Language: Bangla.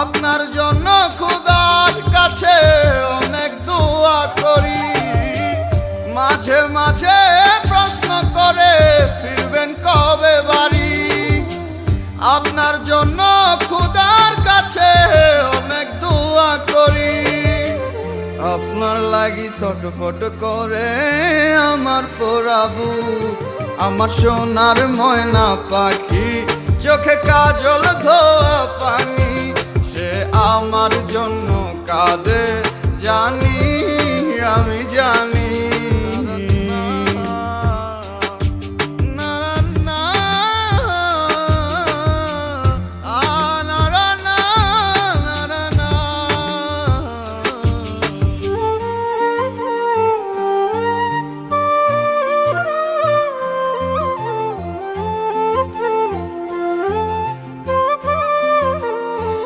আপনার জন্য খোদার কাছে অনেক দোয়া করি, মাঝে মাঝে প্রশ্ন করে ফিরবেন কবে বাড়ি। আপনার জন্য খোদার কাছে অনেক দোয়া করি, আপনার লাগি ছটফট করে আমার পোড়াবু। আমার সোনার ময়না পাখি, চোখে কাজল ধোয়া পানি, সে আমার জন্য কাঁদে